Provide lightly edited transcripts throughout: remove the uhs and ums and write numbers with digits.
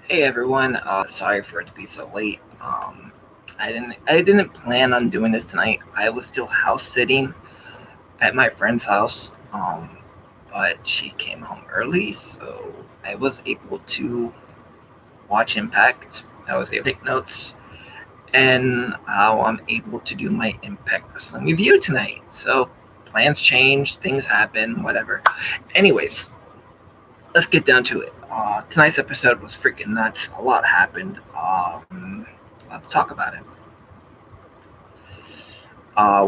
Hey everyone, sorry for it to be so late. I didn't plan on doing this tonight. I was still house sitting at my friend's house, but she came home early, so I was able to watch Impact. I was able to take notes, and how I'm able to do my Impact Wrestling review tonight. So plans change, things happen, whatever. Anyways, let's get down to it. Tonight's episode was freaking nuts. A lot happened. Let's talk about it.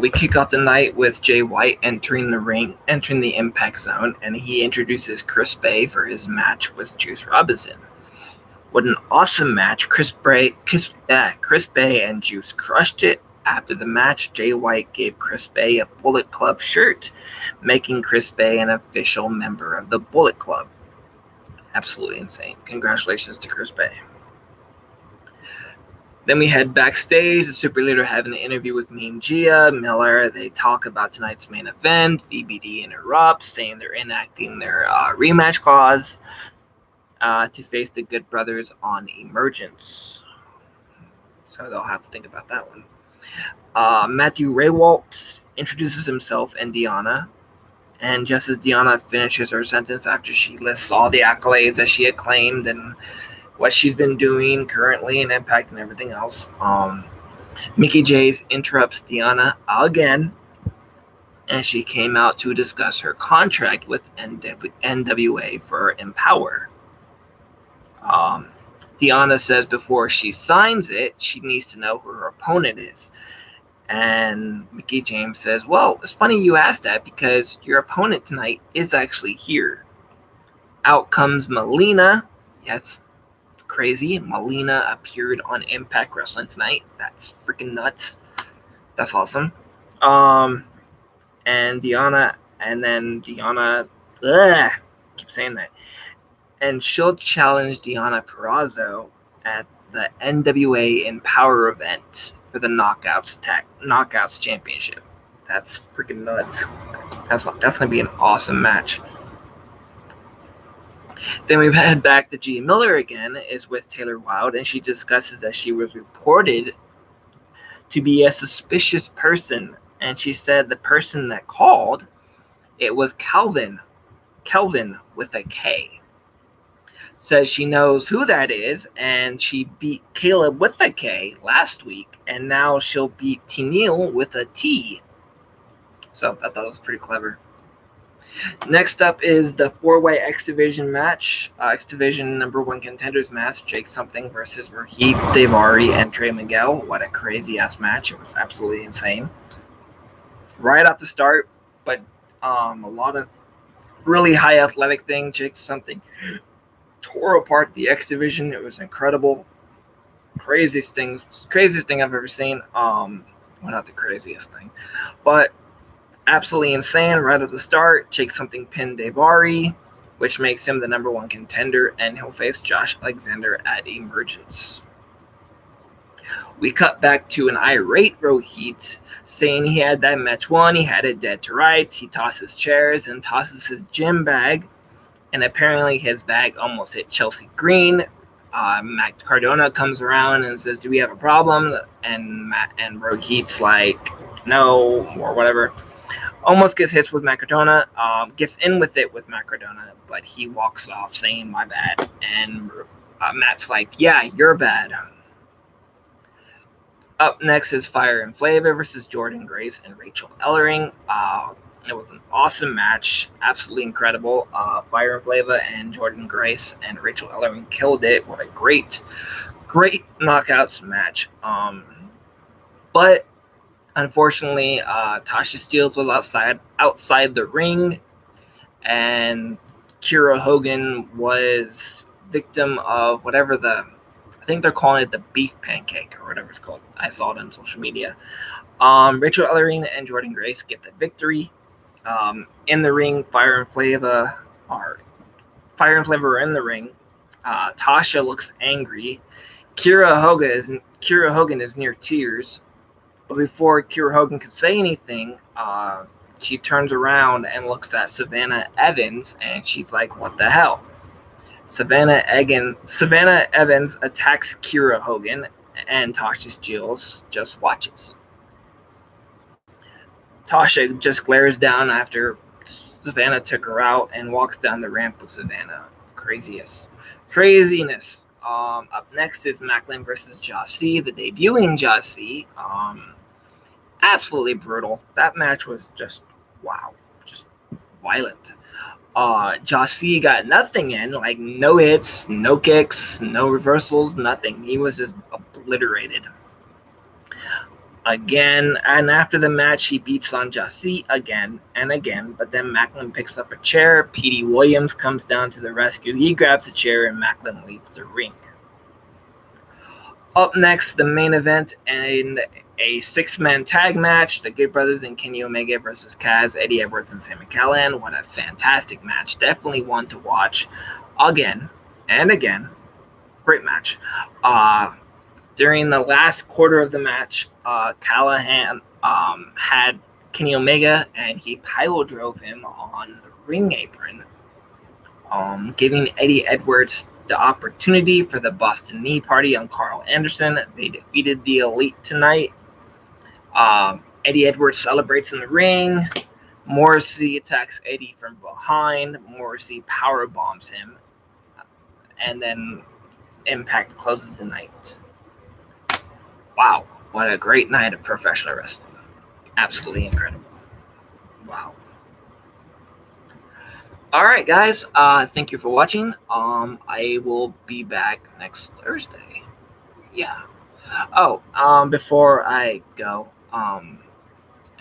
We kick off the night with Jay White entering the ring, entering the Impact Zone, and he introduces Chris Bay for his match with Juice Robinson. What an awesome match! Chris Bay and Juice crushed it. After the match, Jay White gave Chris Bay a Bullet Club shirt, making Chris Bay an official member of the Bullet Club. Absolutely insane. Congratulations to Chris Bay. Then we head backstage. The Super Leader having an interview with Mean Gia Miller. They talk about tonight's main event. VBD interrupts, saying they're enacting their rematch clause to face the Good Brothers on Emergence. So they'll have to think about that one. Matthew Raywalt introduces himself and Deanna. And just as Deanna finishes her sentence after she lists all the accolades that she had claimed and what she's been doing currently and Impact and everything else, Mickey James interrupts Deanna again, and she came out to discuss her contract with NWA for Empower. Deanna says before she signs it, she needs to know who her opponent is. And Mickey James says, well, it's funny you asked that because your opponent tonight is actually here. Out comes Melina. Yes, crazy. Melina appeared on Impact Wrestling tonight. That's freaking nuts. That's awesome. And Deanna, keep saying that. And she'll challenge Deanna Purrazzo at the NWA Empower event for the Knockouts Championship. That's freaking nuts. That's gonna be an awesome match. Then we head back to Gia Miller again, is with Taylor Wilde, and she discusses that she was reported to be a suspicious person, and she said the person that called, it was Kelvin with a K. Says she knows who that is, and she beat Caleb with a K last week, and now she'll beat Tennille with a T. So I thought it was pretty clever. Next up is the 4-way X Division match. X Division number 1 contenders match. Jake Something versus Rohit, Daivari, and Trey Miguel. What a crazy ass match. It was absolutely insane. Right off the start, but a lot of really high athletic thing. Jake Something tore apart the X Division. It was incredible. Craziest thing I've ever seen. Well, not the craziest thing, but absolutely insane right at the start. Jake Something pinned Daivari, which makes him the number 1 contender, and he'll face Josh Alexander at Emergence. We cut back to an irate Rohit saying he had that match won, he had it dead to rights, he tosses chairs and tosses his gym bag, and apparently his bag almost hit Chelsea Green. Matt Cardona comes around and says, do we have a problem? And Rohit's like, no, or whatever. Almost gets hit with Matt Cardona, gets in with it with Matt Cardona, but he walks off saying, my bad. And Matt's like, yeah, you're bad. Up next is Fire and Flavor versus Jordan Grace and Rachel Ellering. It was an awesome match, absolutely incredible. Fire and Flavor and Jordan Grace and Rachel Ellering killed it. What a great knockouts match. But unfortunately, Tasha Steelz was outside the ring, and Kiera Hogan was victim of whatever I think they're calling it the beef pancake or whatever it's called. I saw it on social media. Rachel Ellering and Jordan Grace get the victory. In the ring, Fire and Flavor are in the ring. Tasha looks angry. Kiera Hogan is near tears. But before Kiera Hogan could say anything, she turns around and looks at Savannah Evans, and she's like, what the hell? Savannah Evans attacks Kira Hogan, and Tasha Steelz just watches. Tasha just glares down after Savannah took her out and walks down the ramp with Savannah. Craziness. Up next is Macklin versus Jossie, the debuting Jossie. Absolutely brutal. That match was just wow, just violent. Jossie got nothing in, like no hits, no kicks, no reversals, nothing. He was just obliterated. Again, and after the match, he beats on Jossie again and again, but then Macklin picks up a chair. Petey Williams comes down to the rescue. He grabs a chair, and Macklin leaves the ring. Up next, the main event and a six-man tag match, the Good Brothers and Kenny Omega versus Kaz, Eddie Edwards, and Sami Callihan. What a fantastic match. Definitely one to watch again and again. Great match. During the last quarter of the match, Callihan had Kenny Omega, and he pile drove him on the ring apron, giving Eddie Edwards the opportunity for the Boston Knee Party on Carl Anderson. They defeated the Elite tonight. Eddie Edwards celebrates in the ring. Morrissey attacks Eddie from behind. Morrissey power bombs him, and then Impact closes the night. Wow, what a great night of professional wrestling. Absolutely incredible. Wow. All right, guys. Thank you for watching. I will be back next Thursday. Yeah. Oh, before I go,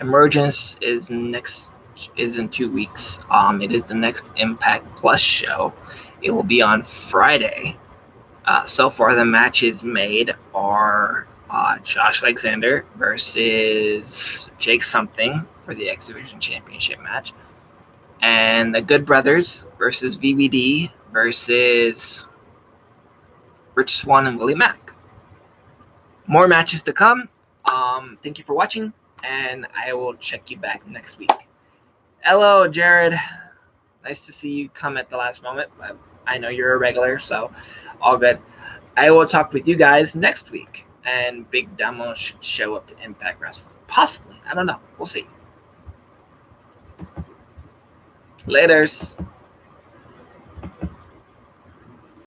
Emergence is in 2 weeks. It is the next Impact Plus show. It will be on Friday. So far, the matches made are Josh Alexander versus Jake Something for the X Division Championship match, and the Good Brothers versus VBD versus Rich Swann and Willie Mack. More matches to come. Thank you for watching, and I will check you back next week. Hello, Jared. Nice to see you come at the last moment, but I know you're a regular, so all good. I will talk with you guys next week, and Big Damo should show up to Impact Wrestling. Possibly. I don't know. We'll see. Laters.